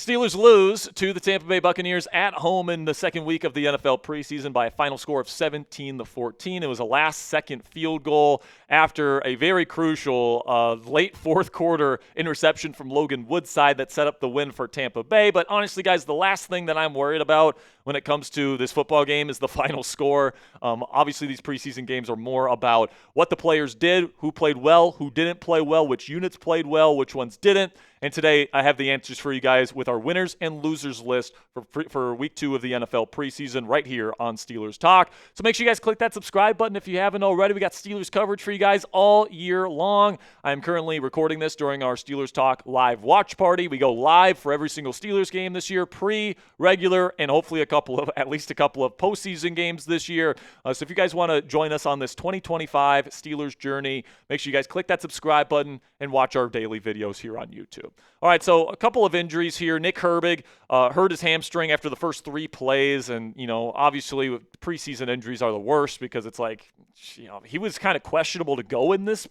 Steelers lose to the Tampa Bay Buccaneers at home in the second week of the NFL preseason by a final score of 17-14. It was a last-second field goal after a very crucial late fourth quarter interception from Logan Woodside that set up the win for Tampa Bay. But honestly, guys, the last thing that I'm worried about when it comes to this football game is the final score. Obviously, these preseason games are more about what the players did, who played well, who didn't play well, which units played well, which ones didn't. And today, I have the answers for you guys with our winners and losers list for week 2 of the NFL preseason right here on Steelers Talk. So make sure you guys click that subscribe button if you haven't already. We got Steelers coverage for you guys all year long. I am currently recording this during our Steelers Talk live watch party. We go live for every single Steelers game this year, pre-regular, and hopefully at least a couple of postseason games this year. So if you guys want to join us on this 2025 Steelers journey, make sure you guys click that subscribe button and watch our daily videos here on YouTube. All right, so a couple of injuries here. Nick Herbig hurt his hamstring after the first 3 plays, and, obviously preseason injuries are the worst because it's like, he was kind of questionable to go in this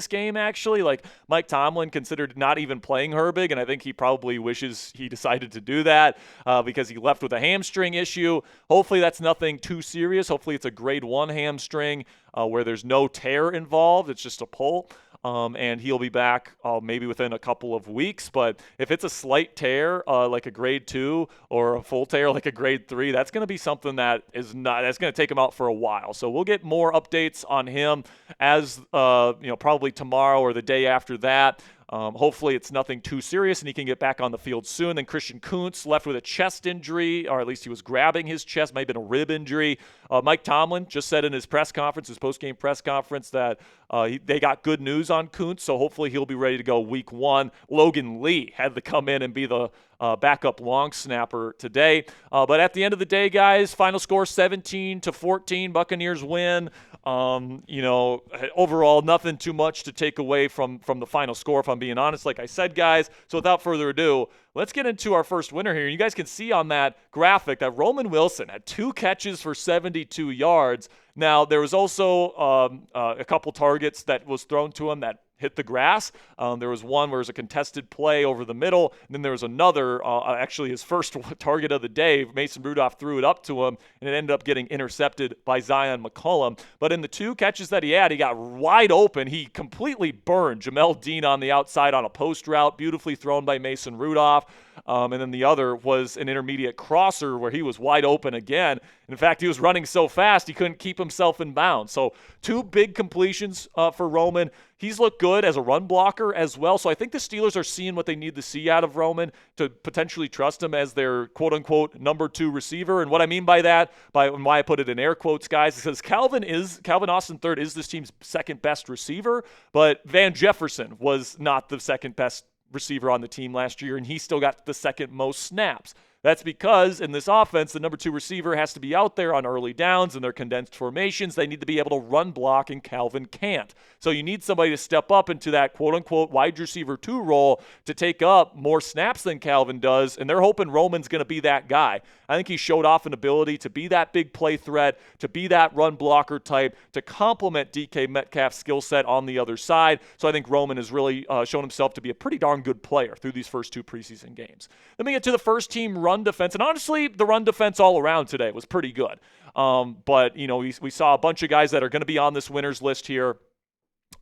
game, actually. Like, Mike Tomlin considered not even playing Herbig, and I think he probably wishes he decided to do that because he left with a hamstring issue. Hopefully that's nothing too serious. Hopefully it's a grade 1 hamstring where there's no tear involved. It's just a pull. And he'll be back maybe within a couple of weeks. But if it's a slight tear, like a grade 2, or a full tear like a grade 3, that's going to be something that's going to take him out for a while. So we'll get more updates on him as probably tomorrow or the day after that. Hopefully it's nothing too serious and he can get back on the field soon. Then Christian Kuntz left with a chest injury, or at least he was grabbing his chest, might have been a rib injury. Mike Tomlin just said in his post-game press conference, that they got good news on Kuntz, so hopefully he'll be ready to go week 1. Logan Lee had to come in and be the backup long snapper today. But at the end of the day, guys, final score 17-14, Buccaneers win. Overall, nothing too much to take away from the final score, if I'm being honest, like I said, guys. So without further ado, let's get into our first winner here. You guys can see on that graphic that Roman Wilson had 2 catches for 72 yards. Now, there was also a couple targets that was thrown to him that hit the grass. There was one where it was a contested play over the middle, and then there was another, actually his first target of the day. Mason Rudolph threw it up to him, and it ended up getting intercepted by Zion McCollum. But in the 2 catches that he had, he got wide open. He completely burned Jamel Dean on the outside on a post route, beautifully thrown by Mason Rudolph. And then the other was an intermediate crosser where he was wide open again. In fact, he was running so fast he couldn't keep himself in bounds. So 2 big completions for Roman. He's looked good as a run blocker as well. So I think the Steelers are seeing what they need to see out of Roman to potentially trust him as their quote-unquote number 2 receiver. And what I mean by that, and why I put it in air quotes, guys, is because Calvin Austin III is this team's second best receiver, but Van Jefferson was not the second best receiver on the team last year, and he still got the second most snaps. That's because in this offense, the number 2 receiver has to be out there on early downs in their condensed formations. They need to be able to run block, and Calvin can't. So you need somebody to step up into that quote-unquote wide receiver 2 role to take up more snaps than Calvin does, and they're hoping Roman's going to be that guy. I think he showed off an ability to be that big play threat, to be that run blocker type, to complement DK Metcalf's skill set on the other side. So I think Roman has really shown himself to be a pretty darn good player through these first 2 preseason games. Then we get to the first team run defense, and honestly, the run defense all around today was pretty good. But we saw a bunch of guys that are going to be on this winners list here.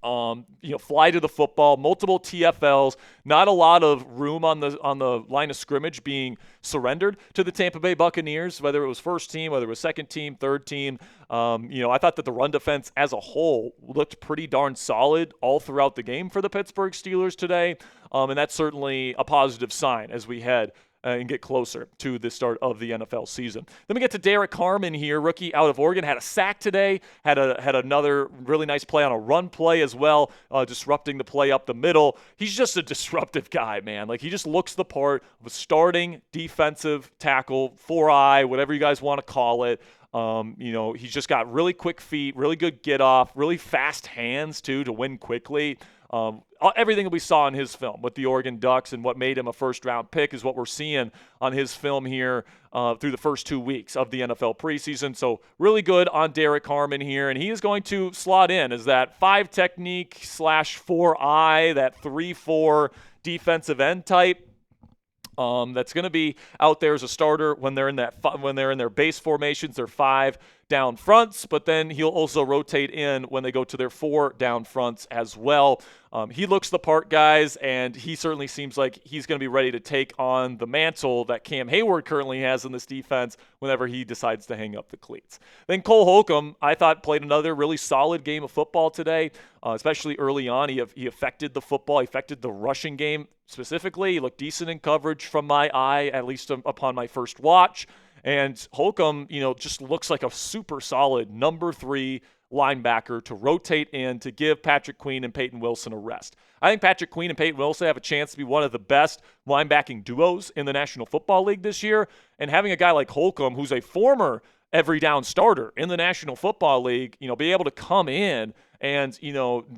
Fly to the football, multiple TFLs, not a lot of room on the line of scrimmage being surrendered to the Tampa Bay Buccaneers, whether it was first team, whether it was second team, third team. I thought that the run defense as a whole looked pretty darn solid all throughout the game for the Pittsburgh Steelers today. And that's certainly a positive sign as we head and get closer to the start of the NFL season. Then we get to Derrick Harmon here, rookie out of Oregon, had a sack today, had another really nice play on a run play as well, disrupting the play up the middle. He's just a disruptive guy, man. Like, he just looks the part of a starting defensive tackle, 4-eye, whatever you guys want to call it. He's just got really quick feet, really good get off, really fast hands too to win quickly. Everything that we saw in his film with the Oregon Ducks and what made him a first-round pick is what we're seeing on his film here through the first 2 weeks of the NFL preseason. So really good on Derrick Harmon here, and he is going to slot in as that 5 technique / 4-eye, that 3-4 defensive end type. That's going to be out there as a starter when they're in their base formations, their 5 down fronts, but then he'll also rotate in when they go to their 4 down fronts as well. He looks the part, guys, and he certainly seems like he's going to be ready to take on the mantle that Cam Hayward currently has in this defense whenever he decides to hang up the cleats. Then Cole Holcomb, I thought, played another really solid game of football today, especially early on. He affected the football. He affected the rushing game specifically. He looked decent in coverage from my eye, at least upon my first watch. And Holcomb, just looks like a super solid number 3 linebacker to rotate in to give Patrick Queen and Peyton Wilson a rest. I think Patrick Queen and Peyton Wilson have a chance to be one of the best linebacking duos in the National Football League this year. And having a guy like Holcomb, who's a former every down starter in the National Football League, be able to come in and,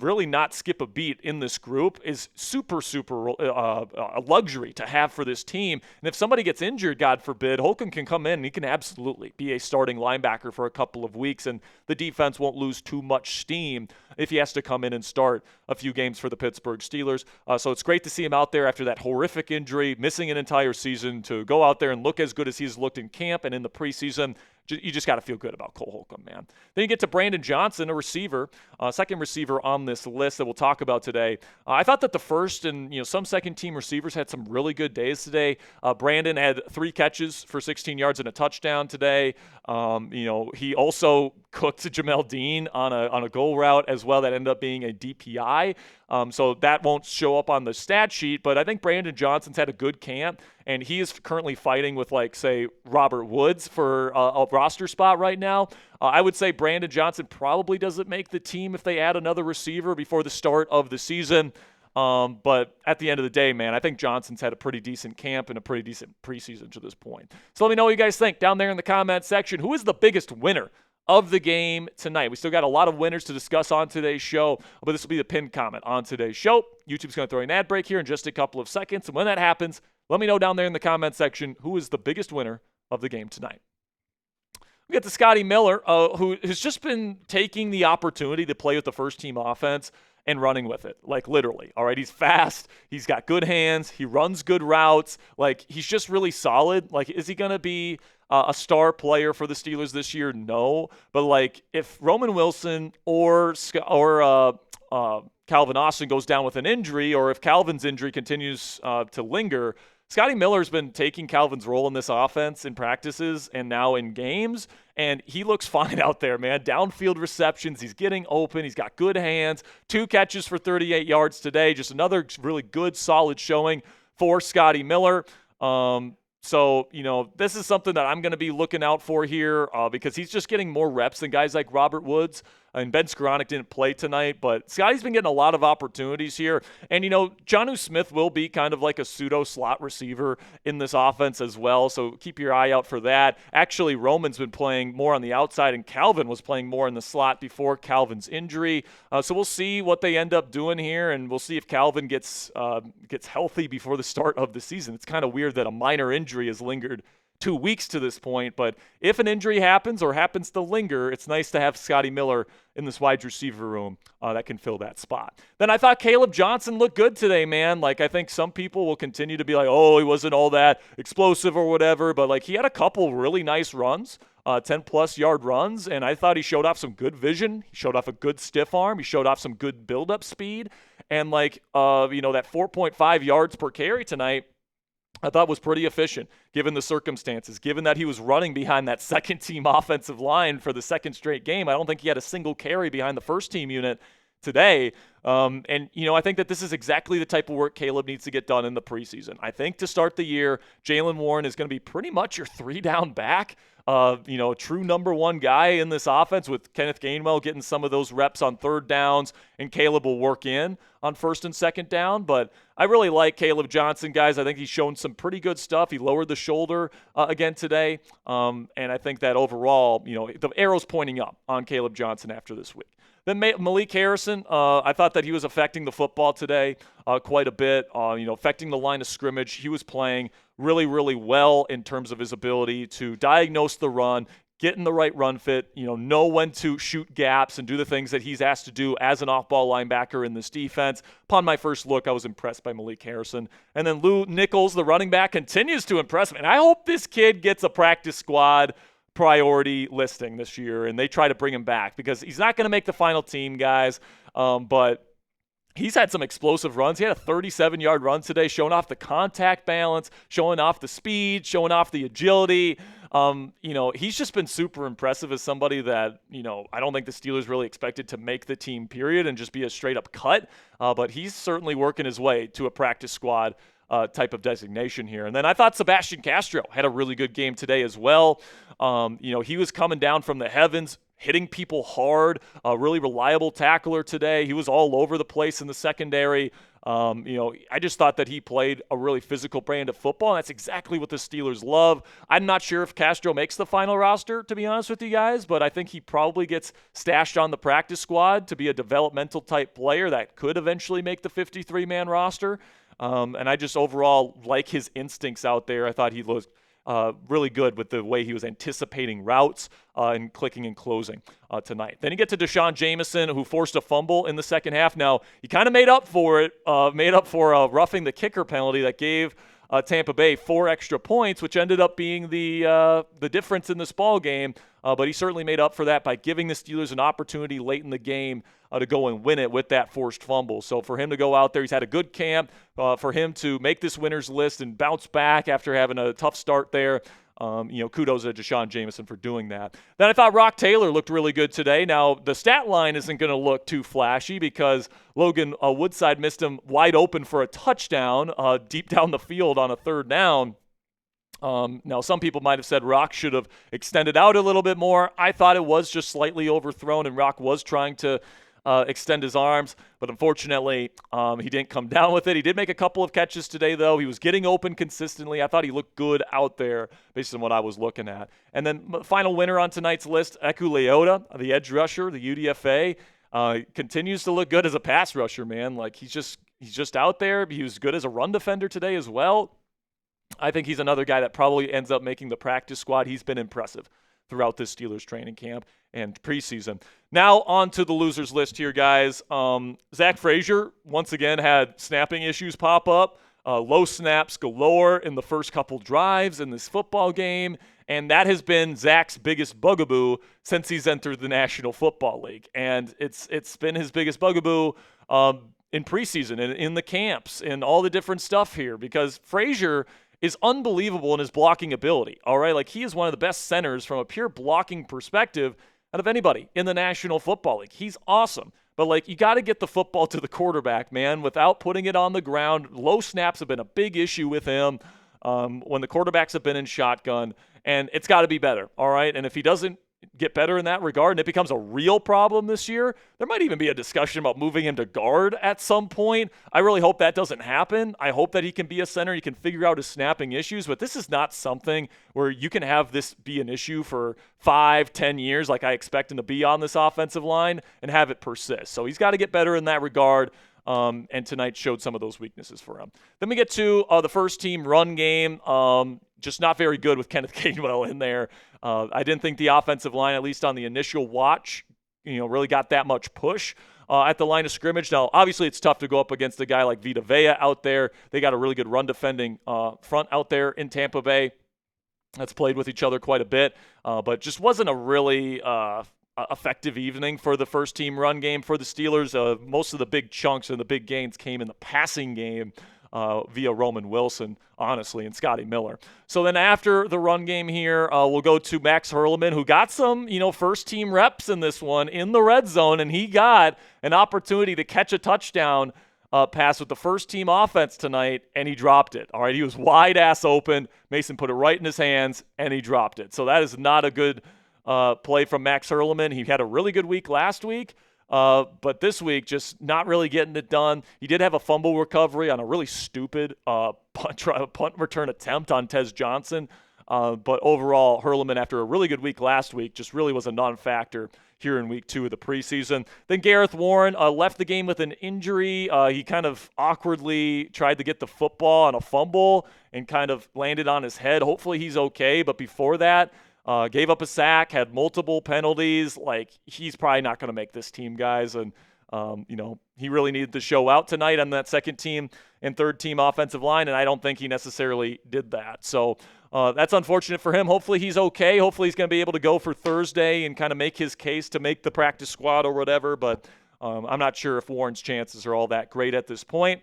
really not skip a beat in this group is super a luxury to have for this team. And if somebody gets injured, God forbid, Holcomb can come in and he can absolutely be a starting linebacker for a couple of weeks, and the defense won't lose too much steam if he has to come in and start a few games for the Pittsburgh Steelers. So it's great to see him out there after that horrific injury, missing an entire season, to go out there and look as good as he's looked in camp and in the preseason. You just got to feel good about Cole Holcomb, man. Then you get to Brandon Johnson, a receiver, second receiver on this list that we'll talk about today. I thought that the first and some second-team receivers had some really good days today. Brandon had 3 catches for 16 yards and a touchdown today. He also cooked Jamel Dean on a goal route as well that ended up being a DPI. So that won't show up on the stat sheet, but I think Brandon Johnson's had a good camp, and he is currently fighting with, say, Robert Woods for a roster spot right now. I would say Brandon Johnson probably doesn't make the team if they add another receiver before the start of the season. But at the end of the day, man, I think Johnson's had a pretty decent camp and a pretty decent preseason to this point. So let me know what you guys think down there in the comment section. Who is the biggest winner of the game tonight? We still got a lot of winners to discuss on today's show, but this will be the pinned comment on today's show. YouTube's going to throw an ad break here in just a couple of seconds, and when that happens, let me know down there in the comment section who is the biggest winner of the game tonight. We get to Scotty Miller, who has just been taking the opportunity to play with the first-team offense and running with it, literally. All right, he's fast. He's got good hands. He runs good routes. He's just really solid. Is he going to be a star player for the Steelers this year? No. But, if Roman Wilson or Calvin Austin goes down with an injury, or if Calvin's injury continues to linger, Scotty Miller's been taking Calvin's role in this offense in practices and now in games, and he looks fine out there, man. Downfield receptions, he's getting open, he's got good hands, 2 catches for 38 yards today, just another really good, solid showing for Scotty Miller. So, this is something that I'm going to be looking out for here because he's just getting more reps than guys like Robert Woods. And Ben Skoranek didn't play tonight, but Scotty's been getting a lot of opportunities here. And, Jonnu Smith will be kind of like a pseudo-slot receiver in this offense as well, so keep your eye out for that. Actually, Roman's been playing more on the outside, and Calvin was playing more in the slot before Calvin's injury. So we'll see what they end up doing here, and we'll see if Calvin gets healthy before the start of the season. It's kind of weird that a minor injury has lingered 2 weeks to this point, but if an injury happens or happens to linger, it's nice to have Scotty Miller in this wide receiver room that can fill that spot. Then I thought Kaleb Johnson looked good today, man. I think some people will continue to be like, oh, he wasn't all that explosive or whatever, but he had a couple really nice runs, 10-plus yard runs, and I thought he showed off some good vision. He showed off a good stiff arm. He showed off some good build-up speed, and that 4.5 yards per carry tonight, I thought was pretty efficient given the circumstances, given that he was running behind that second-team offensive line for the second straight game. I don't think he had a single carry behind the first-team unit today. I think that this is exactly the type of work Kaleb needs to get done in the preseason. I think to start the year, Jaylen Warren is going to be pretty much your 3-down back. True number 1 guy in this offense, with Kenneth Gainwell getting some of those reps on 3rd downs, and Kaleb will work in on 1st and 2nd down. But I really like Kaleb Johnson, guys. I think he's shown some pretty good stuff. He lowered the shoulder again today. And I think that overall, the arrow's pointing up on Kaleb Johnson after this week. Then Malik Harrison, I thought that he was affecting the football today quite a bit, affecting the line of scrimmage. He was playing really, really well in terms of his ability to diagnose the run, get in the right run fit, know when to shoot gaps and do the things that he's asked to do as an off-ball linebacker in this defense. Upon my first look, I was impressed by Malik Harrison. And then Lew Nichols, the running back, continues to impress me. And I hope this kid gets a practice squad priority listing this year, and they try to bring him back because he's not going to make the final team, guys, but he's had some explosive runs. He had a 37-yard run today, showing off the contact balance, showing off the speed, showing off the agility. He's just been super impressive as somebody that, I don't think the Steelers really expected to make the team, period, and just be a straight-up cut. But he's certainly working his way to a practice squad type of designation here. And then I thought Sebastian Castro had a really good game today as well. He was coming down from the heavens, hitting people hard, a really reliable tackler today. He was all over the place in the secondary. I just thought that he played a really physical brand of football, and that's exactly what the Steelers love. I'm not sure if Castro makes the final roster, to be honest with you guys, but I think he probably gets stashed on the practice squad to be a developmental type player that could eventually make the 53-man roster. And I just overall like his instincts out there. I thought he looked really good with the way he was anticipating routes and clicking and closing tonight. Then you get to Jamison, who forced a fumble in the second half. Now, he kind of made up for roughing the kicker penalty that gave Tampa Bay 4 extra points, which ended up being the difference in this ball game. But he certainly made up for that by giving the Steelers an opportunity late in the game to go and win it with that forced fumble. So for him to go out there, he's had a good camp. For him to make this winner's list and bounce back after having a tough start there, kudos to Jamison for doing that. Then I thought Roc Taylor looked really good today. Now, the stat line isn't going to look too flashy because Logan Woodside missed him wide open for a touchdown deep down the field on a third down. Now, some people might have said Roc should have extended out a little bit more. I thought it was just slightly overthrown, and Roc was trying to extend his arms, but unfortunately, he didn't come down with it. He did make a couple of catches today, though. He was getting open consistently. I thought he looked good out there based on what I was looking at. And then final winner on tonight's list, Eku Leota, the edge rusher, the UDFA, continues to look good as a pass rusher, man. Like, he's just out there. He was good as a run defender today as well. I think he's another guy that probably ends up making the practice squad. He's been impressive throughout this Steelers training camp and preseason. Now on to the losers list here, guys. Zach Frazier, once again, had snapping issues pop up. Low snaps galore in the first couple drives in this football game, and that has been Zach's biggest bugaboo since he's entered the National Football League. And it's been his biggest bugaboo in preseason and in the camps and all the different stuff here, because Frazier is unbelievable in his blocking ability, all right? Like, he is one of the best centers from a pure blocking perspective out of anybody in the National Football League. He's awesome. But, like, you got to get the football to the quarterback, man, without putting it on the ground. Low snaps have been a big issue with him when the quarterbacks have been in shotgun, and it's got to be better, all right? And if he doesn't get better in that regard and it becomes a real problem this year, there might even be a discussion about moving him to guard at some point. I really hope that doesn't happen. I hope that he can be a center. He can figure out his snapping issues, but this is not something where you can have this be an issue for 5-10 years like I expect him to be on this offensive line and have it persist. So he's got to get better in that regard. And tonight showed some of those weaknesses for him. Then we get to the first team run game. Just not very good with Kenneth Gainwell in there. I didn't think the offensive line, at least on the initial watch, really got that much push at the line of scrimmage. Now, obviously, it's tough to go up against a guy like Vita Vea out there. They got a really good run defending front out there in Tampa Bay that's played with each other quite a bit, but just wasn't a really effective evening for the first team run game for the Steelers. Most of the big chunks and the big gains came in the passing game via Roman Wilson, honestly, and Scotty Miller. So then after the run game here, we'll go to Max Hurleman, who got some, first team reps in this one in the red zone, and he got an opportunity to catch a touchdown pass with the first team offense tonight, and he dropped it. All right, he was wide ass open. Mason put it right in his hands, and he dropped it. So that is not a good play from Max Hurleman. He had a really good week last week, but this week just not really getting it done. He did have a fumble recovery on a really stupid punt return attempt on Tez Johnson. But overall, Hurleman, after a really good week last week, just really was a non-factor here in week 2 of the preseason. Then Gareth Warren left the game with an injury. He kind of awkwardly tried to get the football on a fumble and kind of landed on his head. Hopefully he's okay, but before that, gave up a sack, had multiple penalties. Like, he's probably not going to make this team, guys. And, he really needed to show out tonight on that second team and third team offensive line, and I don't think he necessarily did that. So that's unfortunate for him. Hopefully he's okay. Hopefully he's going to be able to go for Thursday and kind of make his case to make the practice squad or whatever, but I'm not sure if Warren's chances are all that great at this point.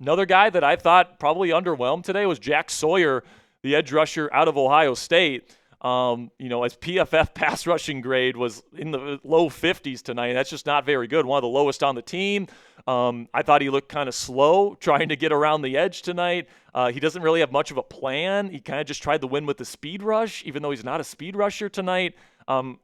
Another guy that I thought probably underwhelmed today was Jack Sawyer, the edge rusher out of Ohio State. His PFF pass rushing grade was in the low 50s tonight. That's just not very good. One of the lowest on the team. I thought he looked kind of slow trying to get around the edge tonight. He doesn't really have much of a plan. He kind of just tried to win with the speed rush, even though he's not a speed rusher tonight. I'm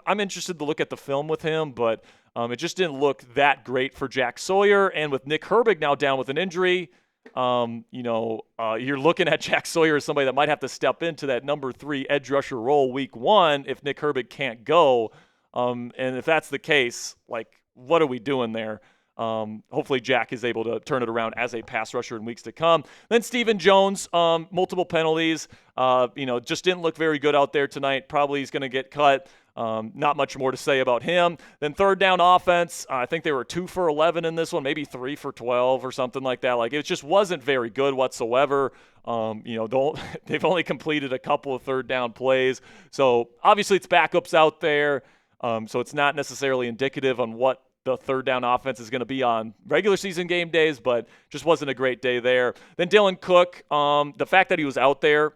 interested to look at the film with him, but it just didn't look that great for Jack Sawyer. And with Nick Herbig now down with an injury, you're looking at Jack Sawyer as somebody that might have to step into that number 3 edge rusher role week 1 if Nick Herbig can't go. And if that's the case, like, what are we doing there? Hopefully Jack is able to turn it around as a pass rusher in weeks to come. Then Stephen Jones, multiple penalties, just didn't look very good out there tonight. Probably he's going to get cut. Not much more to say about him. Then third down offense, I think they were 2 for 11 in this one, maybe 3 for 12 or something like that. Like, it just wasn't very good whatsoever. They've only completed a couple of third down plays. So obviously it's backups out there. So it's not necessarily indicative on what the third down offense is going to be on regular season game days, but just wasn't a great day there. Then Dylan Cook, the fact that he was out there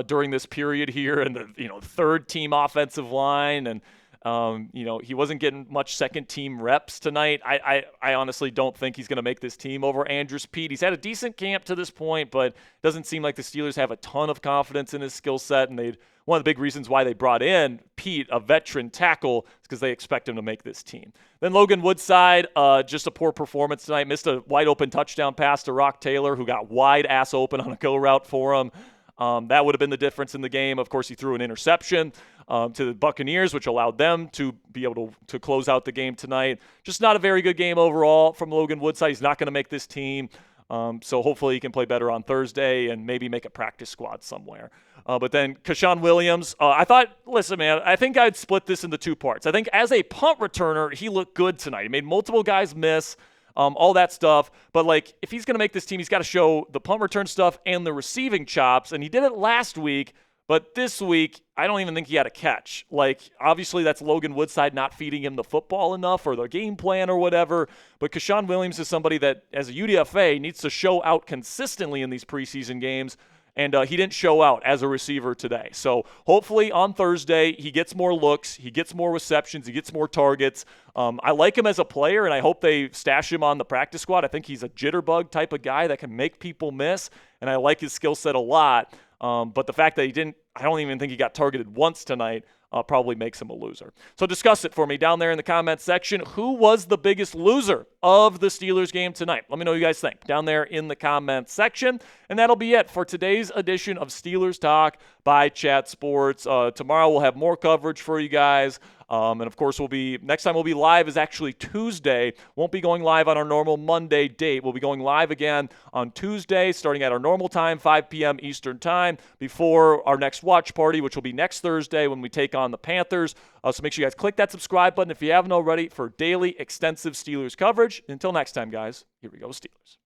during this period here and the third team offensive line, and he wasn't getting much second team reps tonight. I honestly don't think he's going to make this team over Andrus Peat. He's had a decent camp to this point, but doesn't seem like the Steelers have a ton of confidence in his skill set, and one of the big reasons why they brought in Peat, a veteran tackle, is because they expect him to make this team. Then Logan Woodside, just a poor performance tonight. Missed a wide-open touchdown pass to Roc Taylor, who got wide-ass open on a go route for him. That would have been the difference in the game. Of course, he threw an interception to the Buccaneers, which allowed them to be able to close out the game tonight. Just not a very good game overall from Logan Woodside. He's not going to make this team. So hopefully he can play better on Thursday and maybe make a practice squad somewhere. But then Keshawn Williams, I think I'd split this into 2 parts. I think as a punt returner, he looked good tonight. He made multiple guys miss, all that stuff. But, if he's going to make this team, he's got to show the punt return stuff and the receiving chops. And he did it last week. But this week, I don't even think he had a catch. Obviously, that's Logan Woodside not feeding him the football enough or the game plan or whatever. But Keshawn Williams is somebody that, as a UDFA, needs to show out consistently in these preseason games. And he didn't show out as a receiver today. So hopefully on Thursday, he gets more looks, he gets more receptions, he gets more targets. I like him as a player, and I hope they stash him on the practice squad. I think he's a jitterbug type of guy that can make people miss, and I like his skill set a lot. But the fact that I don't even think he got targeted once tonight, probably makes him a loser. So discuss it for me down there in the comments section. Who was the biggest loser of the Steelers game tonight? Let me know what you guys think down there in the comments section. And that'll be it for today's edition of Steelers Talk by Chat Sports. Tomorrow we'll have more coverage for you guys. And of course, next time we'll be live is actually Tuesday. Won't be going live on our normal Monday date. We'll be going live again on Tuesday, starting at our normal time, 5 p.m. Eastern time, before our next watch party, which will be next Thursday when we take on the Panthers. So make sure you guys click that subscribe button if you haven't already for daily extensive Steelers coverage. Until next time, guys, here we go, Steelers.